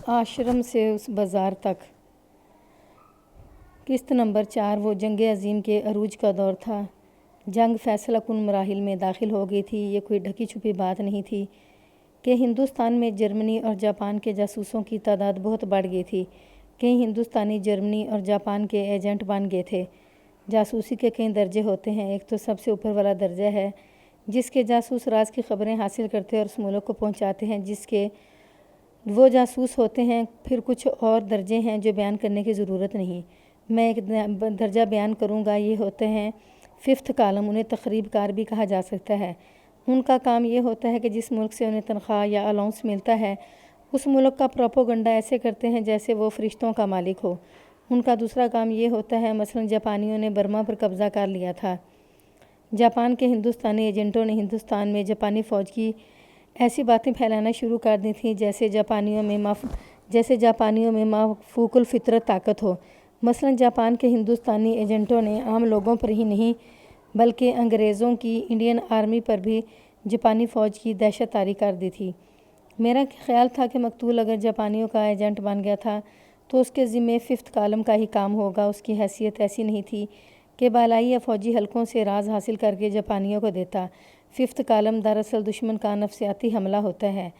आश्रम से उस बाज़ार तक। किस्त नंबर 4। वो जंग अज़ीम के अरूज का दौर था। जंग फैसला कुन मराहिल में दाखिल हो गई थी। ये कोई ढकी छुपी बात नहीं थी कि हिंदुस्तान में जर्मनी और जापान के जासूसों की तादाद बहुत बढ़ गई थी। कई हिंदुस्तानी जर्मनी और जापान के एजेंट बन गए थे। जासूसी के कई दर्जे होते हैं। एक तो सबसे ऊपर वाला दर्जा है जिसके जासूस राज की खबरें हासिल करते हैं और उस मुल्क को पहुंचाते हैं जिसके वो जासूस होते हैं। फिर कुछ और दर्जे हैं जो बयान करने की ज़रूरत नहीं। मैं एक दर्जा बयान करूंगा। ये होते हैं 5th कॉलम। उन्हें तखरीबकार भी कहा जा सकता है। उनका काम ये होता है कि जिस मुल्क से उन्हें तनख्वाह या अलाउंस मिलता है उस मुल्क का प्रोपोगंडा ऐसे करते हैं जैसे वो फरिश्तों का मालिक हो। उनका दूसरा काम ये होता है, मसलन जापानियों ने बर्मा पर कब्ज़ा कर लिया था। जापान के हिंदुस्तानी एजेंटों ने हिंदुस्तान में जापानी फ़ौज की ऐसी बातें फैलाना शुरू कर दी थी जैसे जापानियों में माफूकुल फितरत ताकत हो। मसलन जापान के हिंदुस्तानी एजेंटों ने आम लोगों पर ही नहीं बल्कि अंग्रेज़ों की इंडियन आर्मी पर भी जापानी फ़ौज की दहशत तारी कर दी थी। मेरा ख्याल था कि मकतूल अगर जापानियों का एजेंट बन गया था तो उसके ज़िम्मे 5th कॉलम का ही काम होगा। उसकी हैसियत ऐसी नहीं थी कि बालाई या फ़ौजी हलकों से राज हासिल करके जापानियों को देता। 5th कॉलम दरअसल दुश्मन का नफसियाती हमला होता है।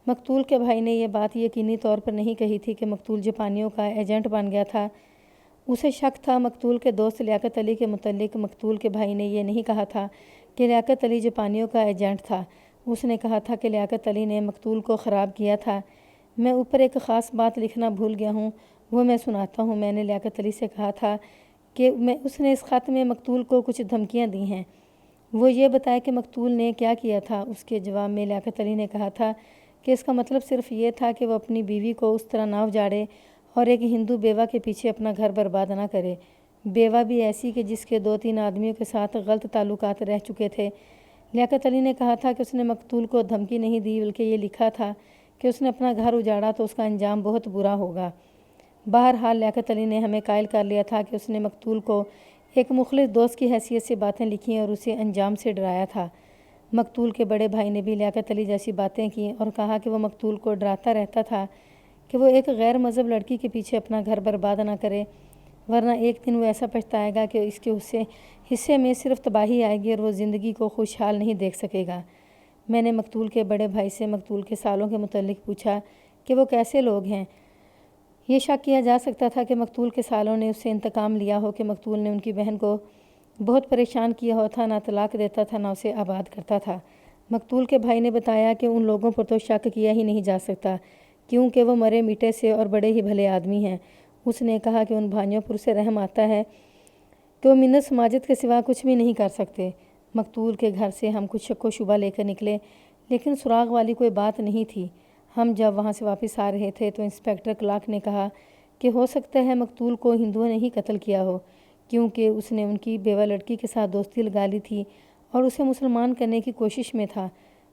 मकतूल के भाई ने यह बात यकीनी तौर पर नहीं कही थी कि मकतूल जापानियों का एजेंट बन गया था। उसे शक था। मकतूल के दोस्त लियाकत अली के मुतल्लिक मकतूल के भाई ने यह नहीं कहा था कि लियाकत अली जापानियों का एजेंट था। उसने कहा था कि लियाकत अली ने मकतूल को ख़राब किया था। मैं ऊपर एक ख़ास बात लिखना भूल गया हूँ, वो मैं सुनाता हूँ। मैंने लियाकत अली से कहा था कि उसने इस ख़त में मकतूल को कुछ धमकियाँ दी हैं। वो ये बताया कि मकतूल ने क्या किया था। उसके जवाब में लियाकत अली ने कहा था कि इसका मतलब सिर्फ ये था कि वो अपनी बीवी को उस तरह ना उजाड़े और एक हिंदू बेवा के पीछे अपना घर बर्बाद ना करे। बेवा भी ऐसी कि जिसके 2-3 आदमियों के साथ गलत ताल्लुकात रह चुके थे। लियाकत अली ने कहा था कि उसने मकतूल को धमकी नहीं दी बल्कि ये लिखा था कि उसने अपना घर उजाड़ा तो उसका अंजाम बहुत बुरा होगा। बहरहाल लियाकत अली ने हमें कायल कर लिया था कि उसने मकतूल को एक मुखलिस दोस्त की हैसियत से बातें लिखी और उसे अंजाम से डराया था। मकतूल के बड़े भाई ने भी लियाकत अली जैसी बातें की और कहा कि वो मकतूल को डराता रहता था कि वो एक गैर मज़हब लड़की के पीछे अपना घर बर्बाद ना करे, वरना एक दिन वो ऐसा पछताएगा कि इसके हिस्से में सिर्फ तबाही आएगी और वो ज़िंदगी को खुशहाल नहीं देख सकेगा। मैंने मकतूल के बड़े भाई से मकतूल के सालों के मुतल्लिक पूछा कि वो कैसे लोग हैं। ये शक किया जा सकता था कि मकतूल के सालों ने उससे इंतकाम लिया हो कि मकतूल ने उनकी बहन को बहुत परेशान किया हो था, ना तलाक देता था ना उसे आबाद करता था। मकतूल के भाई ने बताया कि उन लोगों पर तो शक किया ही नहीं जा सकता क्योंकि वो मरे मीटे से और बड़े ही भले आदमी हैं। उसने कहा कि उन भाइयों पर उसे रहम आता है कि वो मिन्नत समाजत के सिवा कुछ भी नहीं कर सकते। मकतूल के घर से हम कुछ शक व शुबा लेकर निकले लेकिन सुराग वाली कोई बात नहीं थी। हम जब वहाँ से वापस आ रहे थे तो इंस्पेक्टर क्लार्क ने कहा कि हो सकता है मकतूल को हिंदुओं ने ही कत्ल किया हो क्योंकि उसने उनकी बेवा लड़की के साथ दोस्ती लगा ली थी और उसे मुसलमान करने की कोशिश में था।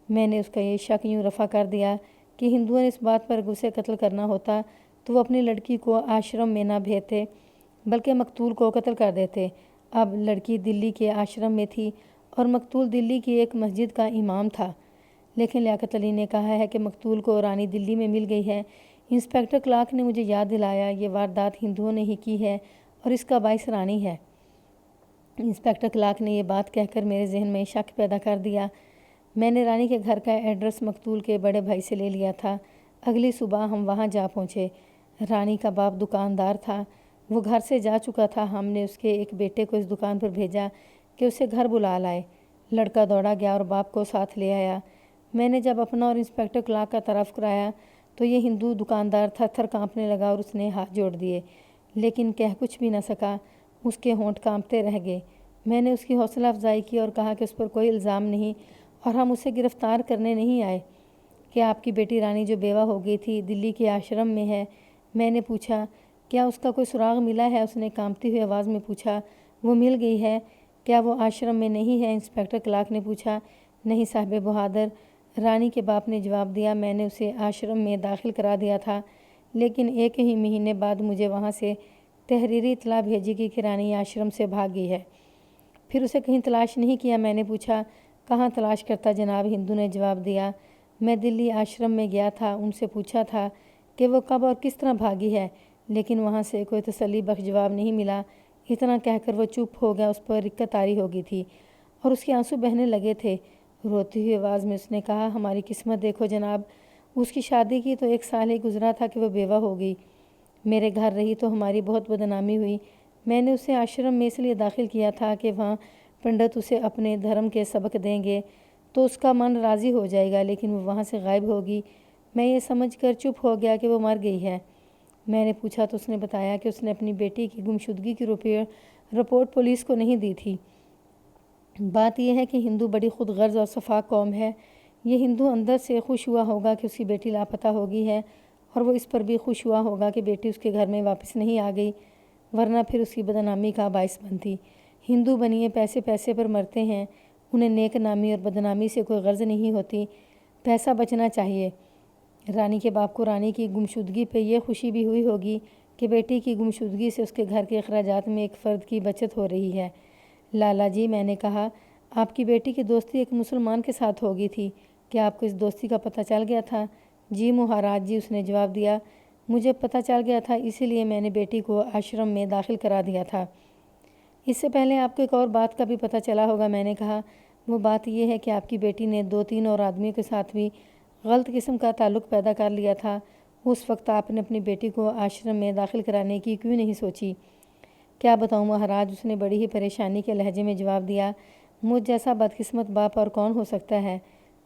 मैंने उसका ये शक यूँ रफ़ा कर दिया कि हिंदुओं ने इस बात पर उसे कत्ल करना होता तो वो अपनी लड़की को आश्रम में ना भेजते बल्कि मकतूल को कत्ल कर देते। अब लड़की दिल्ली के आश्रम में थी और मकतूल दिल्ली की एक मस्जिद का इमाम था। लेकिन लियाकत अली ने कहा है कि मकतूल को रानी दिल्ली में मिल गई है। इंस्पेक्टर क्लार्क ने मुझे याद दिलाया ये वारदात हिंदुओं ने ही की है और इसका बाइस रानी है। इंस्पेक्टर क्लार्क ने यह बात कहकर मेरे जहन में शक पैदा कर दिया। मैंने रानी के घर का एड्रेस मकतूल के बड़े भाई से ले लिया था। अगली सुबह हम वहाँ जा पहुँचे। रानी का बाप दुकानदार था, वो घर से जा चुका था। हमने उसके एक बेटे को इस दुकान पर भेजा कि उसे घर बुला लाए। लड़का दौड़ा गया और बाप को साथ ले आया। मैंने जब अपना और इंस्पेक्टर क्लार्क का तरफ कराया तो ये हिंदू दुकानदार थर-थर काँपने लगा और उसने हाथ जोड़ दिए, लेकिन कह कुछ भी न सका। उसके होंठ काँपते रह गए। मैंने उसकी हौसला अफजाई की और कहा कि उस पर कोई इल्ज़ाम नहीं और हम उसे गिरफ़्तार करने नहीं आए। कि आपकी बेटी रानी जो बेवा हो गई थी दिल्ली के आश्रम में है। मैंने पूछा क्या उसका कोई सुराग मिला है। उसने कांपती हुई आवाज़ में पूछा वो मिल गई है। क्या वो आश्रम में नहीं है। इंस्पेक्टर क्लार्क ने पूछा। नहीं साहिब बहादुर, रानी के बाप ने जवाब दिया। मैंने उसे आश्रम में दाखिल करा दिया था लेकिन एक ही महीने बाद मुझे वहाँ से तहरीरी इतला भेजी गई कि रानी आश्रम से भाग गई है। फिर उसे कहीं तलाश नहीं किया। मैंने पूछा कहाँ तलाश करता जनाब। हिंदू ने जवाब दिया मैं दिल्ली आश्रम में गया था, उनसे पूछा था کہ وہ کب اور کس طرح بھاگی ہے، لیکن وہاں سے کوئی تسلی بخش جواب نہیں ملا۔ اتنا کہہ کر وہ چپ ہو گیا۔ اس پر رکت طاری ہو گئی تھی اور اس کے آنسو بہنے لگے تھے۔ روتی ہوئی آواز میں اس نے کہا، ہماری قسمت دیکھو جناب، اس کی شادی کی تو 1 سال ہی گزرا تھا کہ وہ بیوہ ہو گئی۔ میرے گھر رہی تو ہماری بہت بدنامی ہوئی۔ میں نے اسے آشرم میں اس لیے داخل کیا تھا کہ وہاں پنڈت اسے اپنے دھرم کے سبق دیں گے تو اس کا من راضی ہو جائے گا، لیکن وہ وہاں سے غائب ہوگی۔ میں یہ سمجھ کر چپ ہو گیا کہ وہ مر گئی ہے۔ میں نے پوچھا تو اس نے بتایا کہ اس نے اپنی بیٹی کی گمشدگی کی رپورٹ پولیس کو نہیں دی تھی۔ بات یہ ہے کہ ہندو بڑی خود غرض اور صفاک قوم ہے۔ یہ ہندو اندر سے خوش ہوا ہوگا کہ اس کی بیٹی لاپتہ ہو گئی ہے، اور وہ اس پر بھی خوش ہوا ہوگا کہ بیٹی اس کے گھر میں واپس نہیں آ گئی، ورنہ پھر اس کی بدنامی کا باعث بنتی۔ ہندو بنیے پیسے پر مرتے ہیں، انہیں نیک نامی اور بدنامی سے کوئی غرض نہیں ہوتی، پیسہ بچنا چاہیے۔ رانی کے باپ کو رانی کی گمشدگی پہ یہ خوشی بھی ہوئی ہوگی کہ بیٹی کی گمشدگی سے اس کے گھر کے اخراجات میں ایک فرد کی بچت ہو رہی ہے۔ لالا جی، میں نے کہا، آپ کی بیٹی کی دوستی ایک مسلمان کے ساتھ ہو گئی تھی، کیا آپ کو اس دوستی کا پتہ چل گیا تھا؟ جی مہاراج جی، اس نے جواب دیا، مجھے پتہ چل گیا تھا، اسی لیے میں نے بیٹی کو آشرم میں داخل کرا دیا تھا۔ اس سے پہلے آپ کو ایک اور بات کا بھی پتہ چلا ہوگا، میں نے کہا۔ وہ بات یہ ہے کہ آپ کی بیٹی نے 2-3 اور آدمیوں کے ساتھ بھی غلط قسم کا تعلق پیدا کر لیا تھا۔ اس وقت آپ نے اپنی بیٹی کو آشرم میں داخل کرانے کی کیوں نہیں سوچی؟ کیا بتاؤں مہاراج، اس نے بڑی ہی پریشانی کے لہجے میں جواب دیا، مجھ جیسا بدقسمت باپ اور کون ہو سکتا ہے؟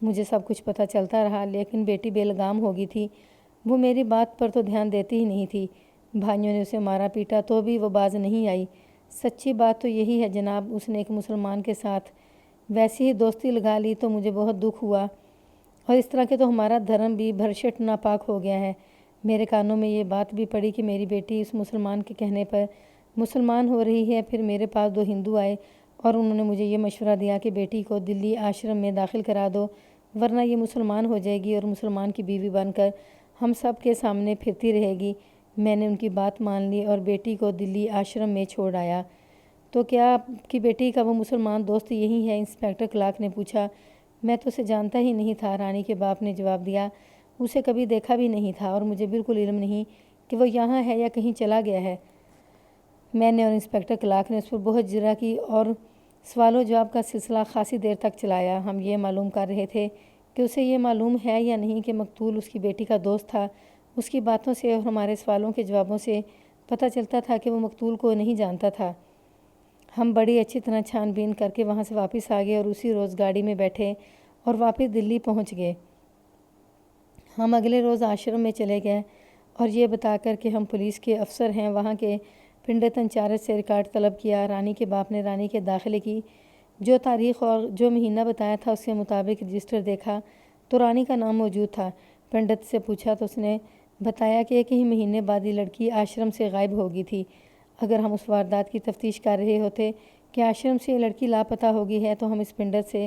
مجھے سب کچھ پتہ چلتا رہا، لیکن بیٹی بے لگام ہو گئی تھی۔ وہ میری بات پر تو دھیان دیتی ہی نہیں تھی۔ بھائیوں نے اسے مارا پیٹا تو بھی وہ باز نہیں آئی۔ سچی بات تو یہی ہے جناب، اس نے ایک مسلمان کے ساتھ ویسی ہی دوستی لگا لی تو مجھے بہت دکھ ہوا، اور اس طرح کے تو ہمارا دھرم بھی بھرشٹ ناپاک ہو گیا ہے۔ میرے کانوں میں یہ بات بھی پڑی کہ میری بیٹی اس مسلمان کے کہنے پر مسلمان ہو رہی ہے۔ پھر میرے پاس 2 ہندو آئے اور انہوں نے مجھے یہ مشورہ دیا کہ بیٹی کو دلی آشرم میں داخل کرا دو، ورنہ یہ مسلمان ہو جائے گی اور مسلمان کی بیوی بن کر ہم سب کے سامنے پھرتی رہے گی۔ میں نے ان کی بات مان لی اور بیٹی کو دلی آشرم میں چھوڑ آیا۔ تو کیا آپ کی بیٹی کا وہ مسلمان دوست یہی ہے؟ انسپکٹر کلارک نے پوچھا۔ میں تو اسے جانتا ہی نہیں تھا، رانی کے باپ نے جواب دیا، اسے کبھی دیکھا بھی نہیں تھا اور مجھے بالکل علم نہیں کہ وہ یہاں ہے یا کہیں چلا گیا ہے۔ میں نے اور انسپکٹر کلارک نے اس پر بہت جرا کی اور سوال و جواب کا سلسلہ خاصی دیر تک چلایا۔ ہم یہ معلوم کر رہے تھے کہ اسے یہ معلوم ہے یا نہیں کہ مقتول اس کی بیٹی کا دوست تھا۔ اس کی باتوں سے اور ہمارے سوالوں کے جوابوں سے پتہ چلتا تھا کہ وہ مقتول کو نہیں جانتا تھا۔ ہم بڑی اچھی طرح چھان بین کر کے وہاں سے واپس آ گئے اور اسی روز گاڑی میں بیٹھے اور واپس دلی پہنچ گئے۔ ہم اگلے روز آشرم میں چلے گئے اور یہ بتا کر کہ ہم پولیس کے افسر ہیں وہاں کے پنڈت انچارج سے ریکارڈ طلب کیا۔ رانی کے باپ نے رانی کے داخلے کی جو تاریخ اور جو مہینہ بتایا تھا اس کے مطابق رجسٹر دیکھا تو رانی کا نام موجود تھا۔ پنڈت سے پوچھا تو اس نے بتایا کہ 1 ہی مہینے بعد یہ لڑکی آشرم سے غائب ہو گئی تھی۔ اگر ہم اس واردات کی تفتیش کر رہے ہوتے کہ آشرم سے یہ لڑکی لاپتہ ہو گئی ہے تو ہم اس پنڈت سے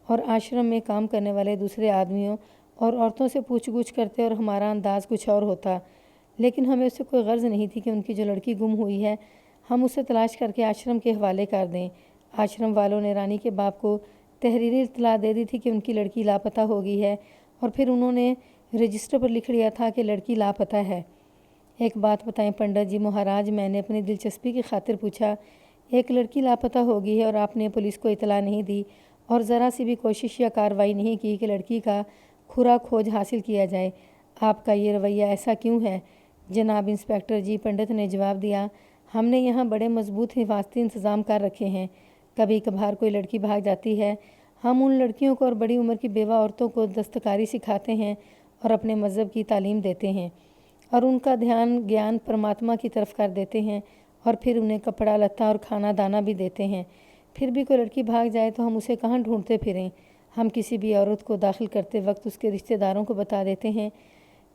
اور آشرم میں کام کرنے والے دوسرے آدمیوں اور عورتوں سے پوچھ گچھ کرتے اور ہمارا انداز کچھ اور ہوتا، لیکن ہمیں اس سے کوئی غرض نہیں تھی کہ ان کی جو لڑکی گم ہوئی ہے ہم اسے تلاش کر کے آشرم کے حوالے کر دیں۔ آشرم والوں نے رانی کے باپ کو تحریری اطلاع دے دی تھی کہ ان کی لڑکی لاپتہ ہو گئی ہے، اور پھر انہوں نے رجسٹر پر لکھ دیا تھا کہ لڑکی لاپتہ ہے۔ ایک بات بتائیں پنڈت جی مہاراج، میں نے اپنی دلچسپی کی خاطر پوچھا، ایک لڑکی لاپتہ ہو گئی ہے اور آپ نے پولیس کو اطلاع نہیں دی اور ذرا سی بھی کوشش یا کارروائی نہیں کی کہ لڑکی کا کھرا کھوج حاصل کیا جائے، آپ کا یہ رویہ ایسا کیوں ہے؟ جناب انسپکٹر جی، پنڈت نے جواب دیا، ہم نے یہاں بڑے مضبوط حفاظتی انتظام کر رکھے ہیں۔ کبھی کبھار کوئی لڑکی بھاگ جاتی ہے، ہم ان لڑکیوں کو اور بڑی عمر کی بیوہ عورتوں کو دستکاری سکھاتے ہیں اور اپنے مذہب کی تعلیم دیتے ہیں اور ان کا دھیان گیان پرماتما کی طرف کر دیتے ہیں، اور پھر انہیں کپڑا لتا اور کھانا دانا بھی دیتے ہیں۔ پھر بھی کوئی لڑکی بھاگ جائے تو ہم اسے کہاں ڈھونڈتے پھریں؟ ہم کسی بھی عورت کو داخل کرتے وقت اس کے رشتہ داروں کو بتا دیتے ہیں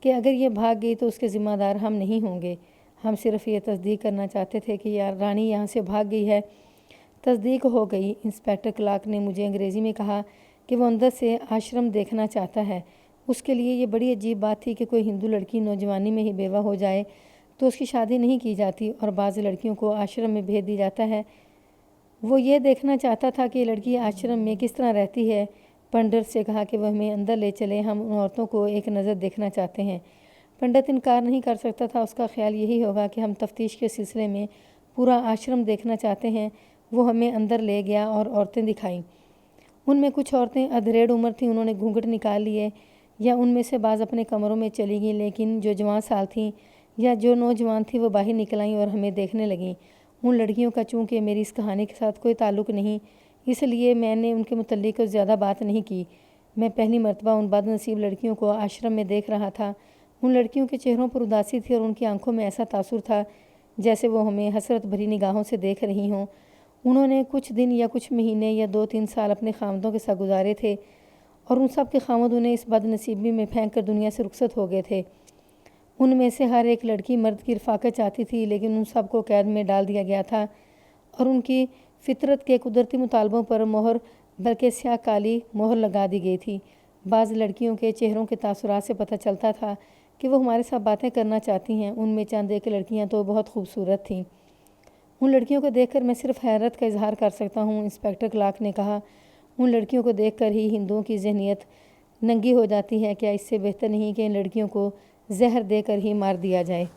کہ اگر یہ بھاگ گئی تو اس کے ذمہ دار ہم نہیں ہوں گے۔ ہم صرف یہ تصدیق کرنا چاہتے تھے کہ یار رانی یہاں سے بھاگ گئی ہے۔ تصدیق ہو گئی۔ انسپکٹر کلارک نے مجھے انگریزی میں کہا کہ وہ اندر سے آشرم دیکھنا چاہتا ہے۔ اس کے لیے یہ بڑی عجیب بات تھی کہ کوئی ہندو لڑکی نوجوانی میں ہی بیوہ ہو جائے تو اس کی شادی نہیں کی جاتی اور بعض لڑکیوں کو آشرم میں بھیج دی جاتا ہے۔ وہ یہ دیکھنا چاہتا تھا کہ یہ لڑکی آشرم میں کس طرح رہتی ہے۔ پنڈت سے کہا کہ وہ ہمیں اندر لے چلیں، ہم ان عورتوں کو ایک نظر دیکھنا چاہتے ہیں۔ पंडित इनकार नहीं कर सकता था। उसका ख्याल यही होगा कि हम तफ्तीश के सिलसिले में पूरा आश्रम देखना चाहते हैं। वो हमें अंदर ले गया और औरतें दिखाईं। उनमें कुछ औरतें अधेड़ उम्र थीं, उन्होंने घूंघट निकाल लिए, या उनमें से बाज़ अपने कमरों में चली गईं, लेकिन जो जवान साल थीं या जो नौजवान थी वो बाहर निकल आईं और हमें देखने लगीं। उन लड़कियों का चूँकि मेरी इस कहानी के साथ कोई ताल्लुक़ नहीं, इसलिए मैंने उनके मुतल्लिक़ ज़्यादा बात नहीं की। मैं पहली मरतबा उन बदनसीब लड़कियों को आश्रम में देख रहा था। उन लड़कियों के चेहरों पर उदासी थी और उनकी आंखों में ऐसा तासुर था जैसे वो हमें हसरत भरी निगाहों से देख रही हों। उन्होंने कुछ दिन या कुछ महीने या 2-3 साल अपने खामदों के साथ गुजारे थे और उन सब के खामद उन्हें इस बदनसीबी में फेंक कर दुनिया से रुखसत हो गए थे। उनमें से हर एक लड़की मर्द की रफ़ाकत चाहती थी, लेकिन उन सब को कैद में डाल दिया गया था और उनकी फ़ितरत के कुदरती मुतालबों पर मोहर, बल्कि स्याह काली मोहर लगा दी गई थी। बाज़ लड़कियों के चेहरों के तासुरात से पता चलता था कि वो हमारे साथ बातें करना चाहती हैं। उनमें चंद एक लड़कियां तो बहुत खूबसूरत थीं। उन लड़कियों को देखकर मैं सिर्फ हैरत का इजहार कर सकता हूँ, इंस्पेक्टर क्लार्क ने कहा। उन लड़कियों को देखकर ही हिंदुओं की जहनीत नंगी हो जाती है। क्या इससे बेहतर नहीं कि इन लड़कियों को जहर देकर ही मार दिया जाए।